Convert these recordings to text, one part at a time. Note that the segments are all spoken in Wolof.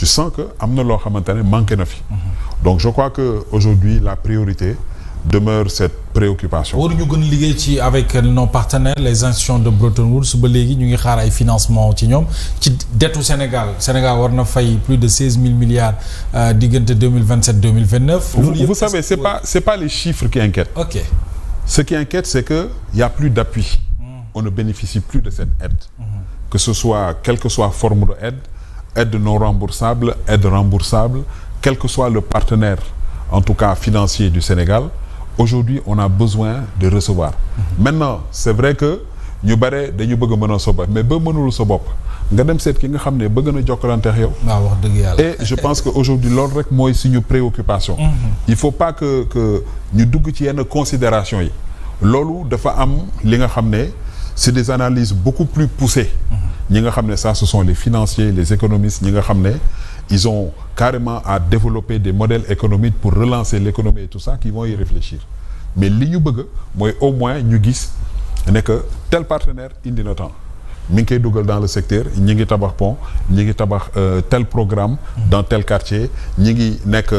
tu sens que am na loo xamante ne manqué na fi. Donc je crois que aujourd'hui la priorité demeure cette préoccupation. waruñu gën liggéey ci avec nos partenaires les institutions de Bretton Woods ba léegi ñu ngi xaar ay financement ci ñoom ci dettu Sénégal war na fay plus de 16 000 milliards diggante 2027 2029. Vous savez c'est pas les chiffres qui inquiètent. Ok. Ce qui inquiète c'est que il y a plus d'appui. On ne bénéficie plus de cette aide. Que ce soit quelle que soit forme de aide non remboursable, aide remboursable, quel que soit le partenaire en tout cas financier du Sénégal. Aujourd'hui on a besoin de recevoir. Maintenant c'est vrai que ñu bare dañu bëgg a mën a sa bopp mais ba mënul sa bopp nga dem seet ki nga xam ne bëgg na jokkalante ak yow. waaw wax dëgg yàlla. Et je pense que aujourd'hui loolu rek mooy suñu préoccupation. Il faut pas que ñu dugg ci yenn considération yi. loolu dafa am li nga xam ne c'est des analyses beaucoup plus poussées. ñi nga xam ne ça ce sont les financiers les économistes ñi nga xam ne ils ont carrément à développer des modèles économiques pour relancer l'économie et tout ça qui vont y réfléchir mais li ñu bëgg mooy au moins ñu gis ne que tel partenaire indi na temps mi ngi koy dugal dans le secteur ñi ngi tabax pont ñi ngi tabax tel programme dans tel quartier ñi ngi nekk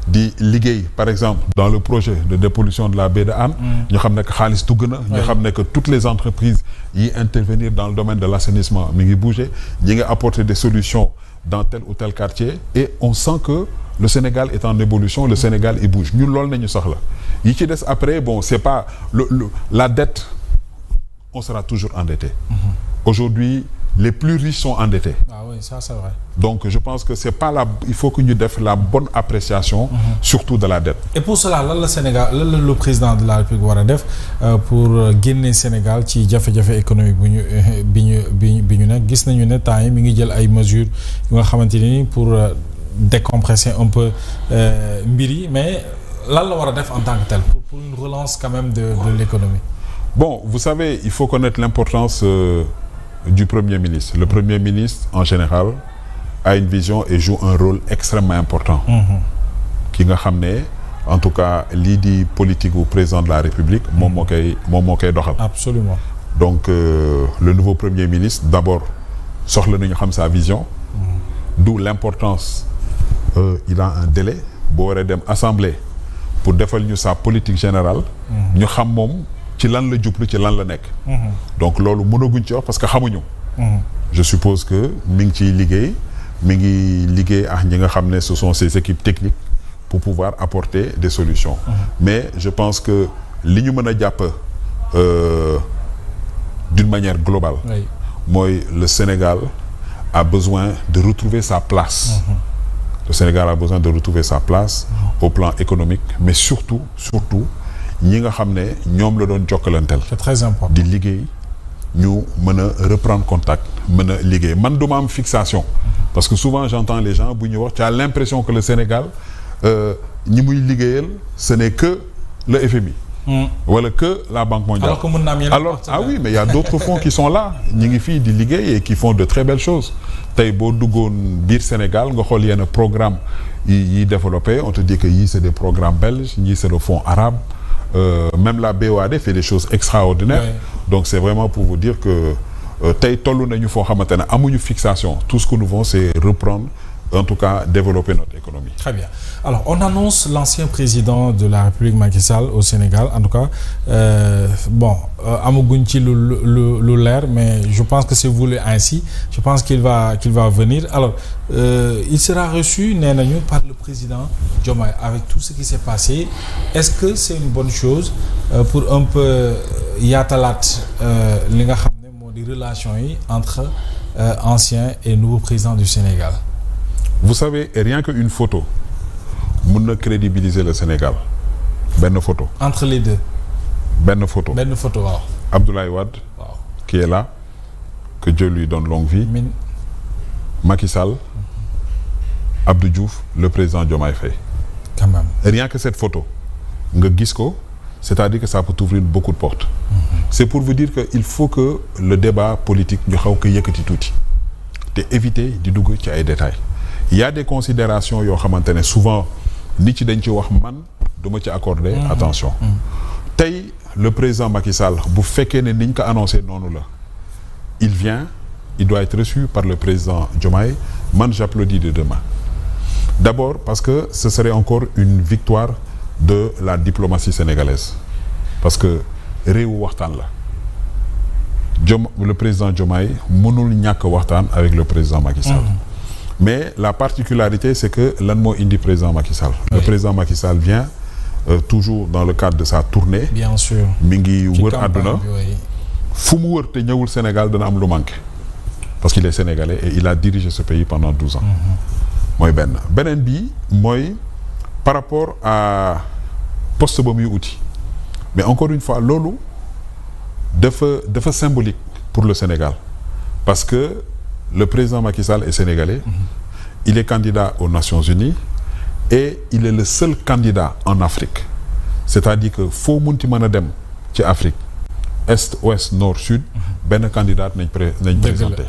di liggéey par exemple dans le projet de dépollution de la baie de Hann ñu xam ne que xaalis dugg na ñu xam ne que toutes les entreprises yi intervenir dans le domaine de l'assainissement mi ngi bouger ñi ngi apporter des solutions dans tel ou tel quartier et on sent que le Sénégal est en évolution le Sénégal il bouge ñun loolu nañu soxla yi ci des après bon c'est pas la dette on sera toujours endetté. Aujourd'hui les plus riches sont endettés. Ah oui, ça c'est vrai. Donc je pense que c'est pas il faut que ñu def la bonne appréciation surtout de la dette. Et pour cela lan la Sénégal lan le président de la République war a def pour génne Sénégal ci jafe-jafe économique bi ñu nekk gis nañu ne temps yi mi ngi jël ay mesures yu nga xamante ni pour décompresser un peu mbir yi mais lan la war a def en tant que tel pour une relance quand même de l'économie. Bon, vous savez, il faut connaître l'importance du Premier ministre. Le Premier ministre, en général, a une vision et joue un rôle extrêmement important. Ki nga xam ne, en tout cas, lii di politique au président de la République, moom moo koy doxal. Absolument. Donc, le nouveau Premier ministre, d'abord, soxla nañu xam sa vision. D'où l'importance, il a un délai boo waree dem assemblée pour defal ñu sa politique générale. ñu xam moom. ci lan la jublu ci lan la nekk. Donc loolu mënaguñ ci wax parce que xamuñu. Je suppose que mi ngi ciy liggéey ak ñi nga xam ne ce sont ces équipes techniques pour pouvoir apporter des solutions. Mais je pense que li ñu mën a jàpp d'une manière globale. mooy le Sénégal a besoin de retrouver sa place. Le Sénégal a besoin de retrouver sa place au plan économique mais surtout ñi nga xam ne ñoom la doon jokkalanteel. C'est très important. di liggéey ñu mën a reprendre contact mën a liggéey man duma am fixation. parce que souvent j'entends les gens bu ñu wax tu as l'impression que le Sénégal ñi muy liggéeyal ce n'est que le FMI. wala que la Banque mondiale. alors que mën na am yeneen alors ah oui mais il y a d'autres fonds qui sont là ñi ngi fii di liggéey et qui font de très belles choses tey boo duggoon biir Sénégal nga xool yenn programme yi développé on te dit que yii c'est des programmes belges ñii c'est le fonds arabe. Même la BOAD fait des choses extraordinaires. Oui. Donc c'est vraiment pour vous dire que tey tollu nañu foo xamante ne amuñu fixation tout ce que nous voulons c'est reprendre en tout cas développer notre économie. Très bien. Alors on annonce l'ancien président de la République Macky Sall au Sénégal en tout cas amaguñ ci lu leer mais je pense que c'est voulu ainsi je pense qu'il va venir alors il sera reçu nee nañu par le président Diomaye avec tout ce qui s'est passé est-ce que c'est une bonne chose pour un peu yaatalaat li nga xam ne moo di relation yi entre ancien et nouveau président du Sénégal. Vous savez rien qu'une photo mën na crédibiliser le Sénégal benn photo. Entre les deux. benn photo waaw. Abdoulaye Wade. waaw qui est là que Dieu lui donne longue vie. Min. Macky Sall. Abdou Diouf le président Diomaye Faye. Quand même. Rien que cette photo nga gis ko c'est-à-dire que ça peut ouvrir beaucoup de portes. C'est pour vous dire que il faut que le débat politique ñu xaw ko yëkkati tuuti te éviter di dugg ci ay détails. Il y a des considérations yoo xamante ne souvent nit ci dañ ci wax man duma ci accorder attention. Tey le président Macky Sall bu fekkee ne niñ ko annoncé noonu la il doit être reçu par le président Diomaye man j'applaudis de demain. D'abord parce que ce serait encore une victoire de la diplomatie sénégalaise parce que réewu waxtaan la le président Diomaye mënul ñàkk waxtaan avec le président Macky Sall. Mais la particularité c'est que lan moo indi président Macky Sall. Le président Macky Sall vient toujours dans le cadre de sa tournée. Bien sûr. mi ngi wër àdduna fu mu wër te ñëwul Sénégal dana am lu manqué parce qu'il est sénégalais et il a dirigé ce pays pendant 12 ans. mooy beneen bi mooy par rapport à poste ba muy uti mais encore une fois loolu dafa symbolique pour le Sénégal parce que le président Macky Sall est sénégalais. Il est candidat aux Nations Unies et il est le seul candidat en Afrique c'est-à-dire que foo munti mën a dem ci Afrique est ouest nord sud benn candidat nañ présenté.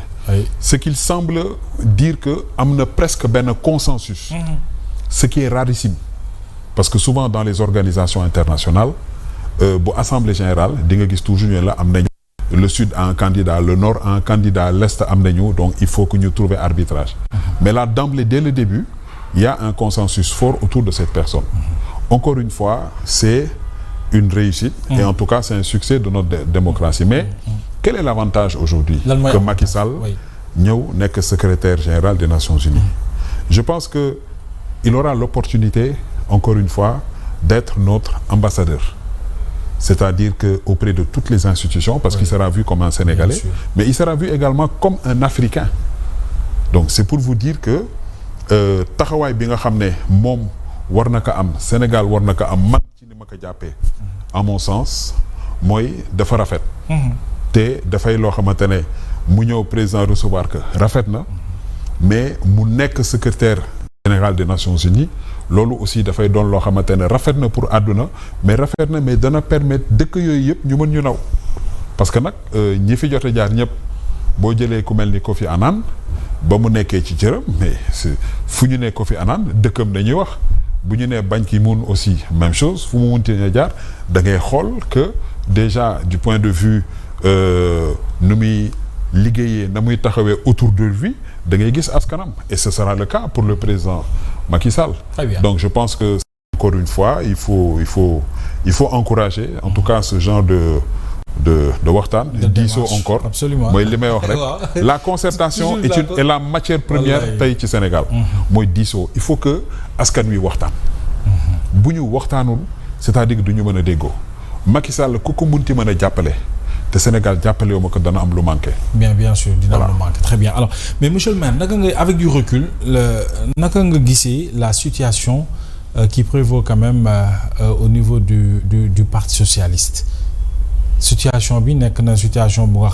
Ce qu'il semble dire que am na presque benn consensus. Ce qui est rarissime parce que souvent dans les organisations internationales bu assemblée générale di nga gis toujours ñu la am nañu le sud a un candidat le nord a un candidat l'est am nañu donc il faut que ñu trouver arbitrage. Mais là d'emblée dès le début il y a un consensus fort autour de cette personne. Encore une fois c'est une réussite et en tout cas c'est un succès de notre démocratie. Mais quel est l'avantage aujourd'hui que Macky Sall ñëw nekk secrétaire général des Nations Unies? Je pense que il aura l'opportunité encore une fois d'être notre ambassadeur. C'est-à-dire que auprès de toutes les institutions parce qu'il sera vu comme un Sénégalais mais il sera vu également comme un Africain. Donc c'est pour vous dire que taxawaay bi nga xam ne moom war na ko am Sénégal war na ko am man ci ni ma ko jàppee à mon sens mooy dafa rafet te dafay loo xamante ne mu ñëw président recevoir que rafet na mais mu nekk secrétaire général des Nations Unies loolu aussi dafay doon loo xamante ne rafet na pour àdduna mais rafet na mais dana permettre dëkk yooyu yëpp ñu mën ñu naw parce que nag ñi fi jot a jaar ñëpp boo jëlee ku mel ni Kofi Annan ba mu nekkee ci cëram mais fu ñu ne Kofi Annan dëkkam dañuy wax bu ñu nee Ban Ki-moon aussi même chose fu mu munti ne jaar da ngay xool que déjà du point de vue nu muy liggéeyee na muy taxawee autour de lui da ngay gis askanam et ce sera le cas pour le président Macky Sall. Donc je pense que encore une fois il faut encourager en tout cas ce genre de waxtaan diisoo encore mooy li may wax rek la concertation est la matière première tey ci Sénégal mooy diisoo il faut que askan wi waxtaan bu ñu waxtaanul c'est-à-dire que du ñu mën a déggoo Macky Sall ku ko munti mën a jàppale te Sénégal jàppale wu ma ko dana am lu manqué. bien sûr dina am lu manqué très bien alors mais monsieur le maire naka nga avec du recul naka nga gisee la situation qui prévaut quand même au niveau du parti socialiste situation bi nekk na situation bu nga